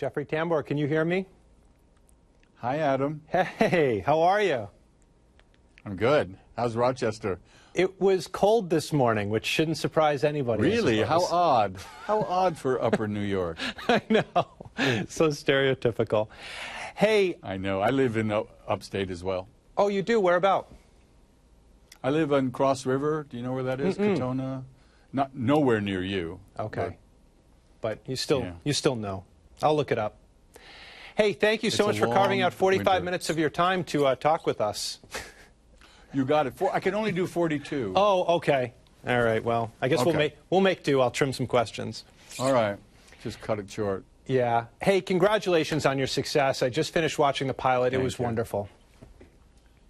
Jeffrey Tambor, can you hear me? Hi, Adam. Hey, how are you? I'm good. How's Rochester? It was cold this morning, which shouldn't surprise anybody. Really? How odd. How odd for upper New York. I know. So stereotypical. Hey. I know. I live in upstate as well. Oh, you do? Where about? I live on Cross River. Do you know where that is? Katona? Not nowhere near you. Okay. But you still know. I'll look it up. Hey, thank you so much for carving out 45 minutes of your time to talk with us. You got it. I can only do 42. Oh, okay. All right. Well, I guess we'll make do. I'll trim some questions. All right. Just cut it short. Yeah. Hey, congratulations on your success. I just finished watching the pilot. It was wonderful.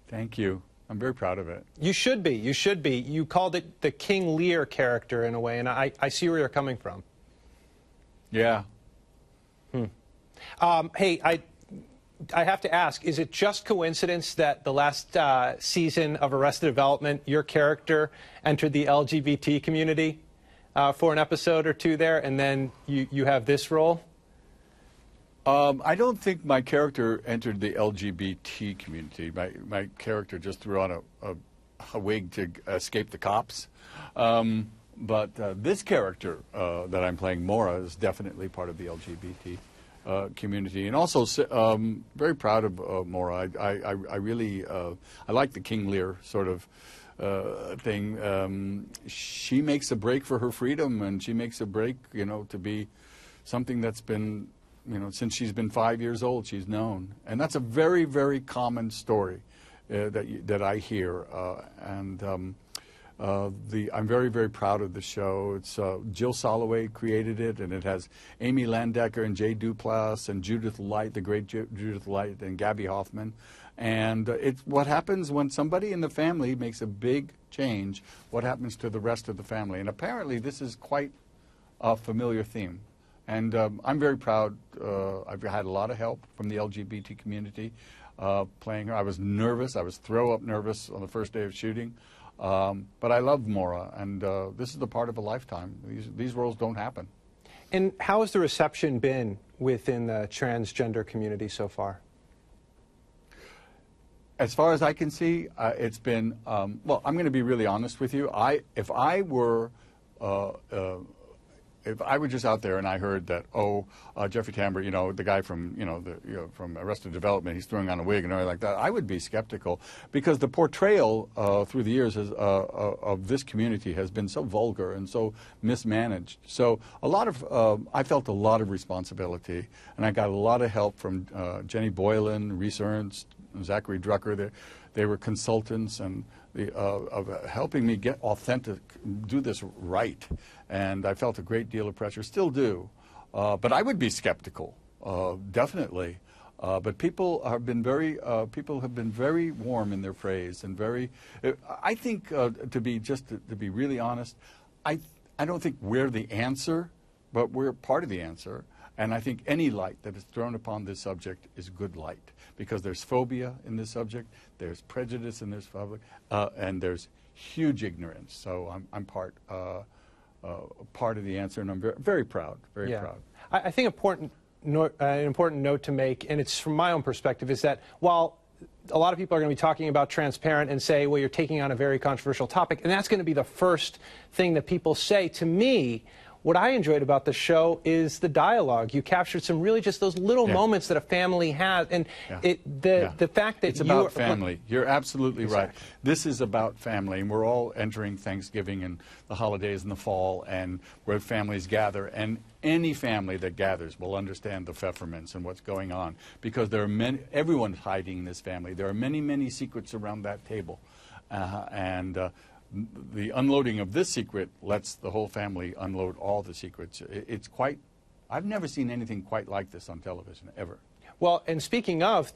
Thank you. I'm very proud of it. You should be. You should be. You called it the King Lear character in a way, and I see where you're coming from. Yeah. Hey, I have to ask, is it just coincidence that the last season of Arrested Development, your character entered the LGBT community for an episode or two there, and then you have this role? I don't think my character entered the LGBT community. My character just threw on a wig to escape the cops. But this character that I'm playing, Mora, is definitely part of the LGBT community, and also very proud of Mora. I really I like the King Lear sort of thing. She makes a break for her freedom, and she makes a break, to be something that's been, since she's been 5 years old, she's known, and that's a very, very common story that I hear, I'm very, very proud of the show. It's Jill Soloway created it, and it has Amy Landecker and Jay Duplass and Judith Light, the great Judith Light, and Gabby Hoffman. And it's what happens when somebody in the family makes a big change, what happens to the rest of the family. And apparently this is quite a familiar theme. And I'm very proud. I've had a lot of help from the LGBT community playing her. I was nervous. I was throw-up nervous on the first day of shooting. But I love Mora, and this is the part of a lifetime. These roles don't happen. And how has the reception been within the transgender community so far? As far as I can see, it's been, well, I'm going to be really honest with you. If I were just out there and I heard that, Jeffrey Tambor, the guy from, from Arrested Development, he's throwing on a wig and everything like that, I would be skeptical, because the portrayal through the years of this community has been so vulgar and so mismanaged. So I felt a lot of responsibility, and I got a lot of help from Jenny Boylan, Reese Ernst, Zachary Drucker. They were consultants and of helping me get authentic, do this right. And I felt a great deal of pressure, still do. But I would be skeptical, definitely. But people have been very warm in their praise and very. I think to be really honest, I don't think we're the answer, but we're part of the answer. And I think any light that is thrown upon this subject is good light, because there's phobia in this subject, there's prejudice in this subject, and there's huge ignorance. So I'm part of the answer, and I'm very, very proud, very proud. I think an important note to make, and it's from my own perspective, is that while a lot of people are going to be talking about transparent and say, well, you're taking on a very controversial topic, and that's going to be the first thing that people say, to me, what I enjoyed about the show is the dialogue. You captured some really just those little moments that a family has, and the fact that it's about family. You're absolutely right. This is about family, and we're all entering Thanksgiving and the holidays in the fall, and where families gather, and any family that gathers will understand the Pfeffermints and what's going on, because there are many. Everyone's hiding in this family. There are many, many secrets around that table, the unloading of this secret lets the whole family unload all the secrets. It's quite, I've never seen anything quite like this on television, ever. Well, and speaking of,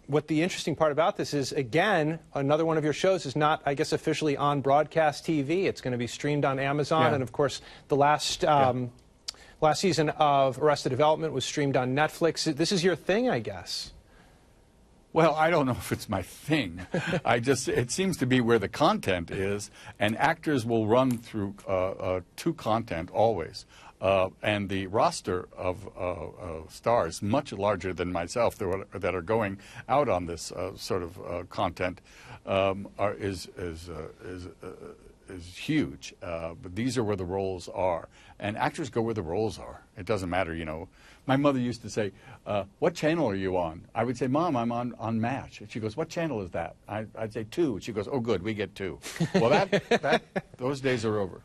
what the interesting part about this is, again, another one of your shows is not, I guess, officially on broadcast TV. It's going to be streamed on Amazon, and of course, the last season of Arrested Development was streamed on Netflix. This is your thing, I guess. Well, I don't know if it's my thing. It seems to be where the content is, and actors will run through to content always. And the roster of stars, much larger than myself, that are going out on this sort of content, is huge. But these are where the roles are, and actors go where the roles are. It doesn't matter, you know. My mother used to say, "What channel are you on?" I would say, "Mom, I'm on Match." And she goes, "What channel is that?" I'd say 2. And she goes, "Oh, good, we get 2." Well, those days are over.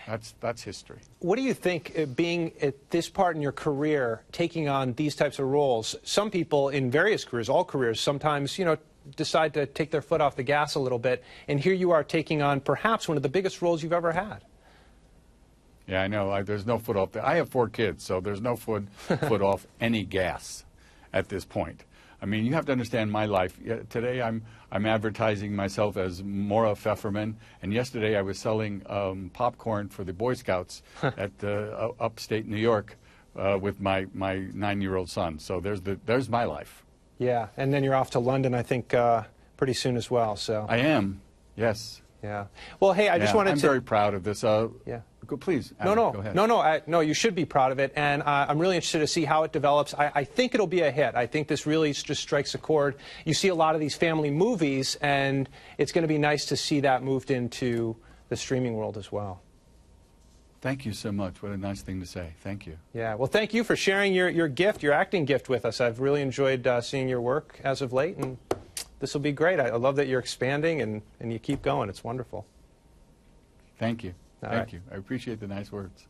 That's history. What do you think, being at this part in your career, taking on these types of roles? Some people in various careers, all careers, sometimes, you know, decide to take their foot off the gas a little bit, and here you are taking on perhaps one of the biggest roles you've ever had. Yeah, I know. There's no foot off. I have 4 kids, so there's no foot off any gas at this point. I mean, you have to understand my life. Today I'm advertising myself as Maura Pfefferman, and yesterday I was selling popcorn for the Boy Scouts at upstate New York with my 9-year-old son. So there's my life. Yeah, and then you're off to London, I think, pretty soon as well. So I am, yes. Yeah. Well, hey, I just wanted I'm to... very proud of this. Yeah. Please, Adam, go ahead. No, you should be proud of it, and I'm really interested to see how it develops. I think it'll be a hit. I think this really just strikes a chord. You see a lot of these family movies, and it's going to be nice to see that moved into the streaming world as well. Thank you so much. What a nice thing to say. Thank you. Yeah, well, thank you for sharing your gift, your acting gift with us. I've really enjoyed seeing your work as of late, and this will be great. I love that you're expanding, and you keep going. It's wonderful. Thank you. All Thank right. you. I appreciate the nice words.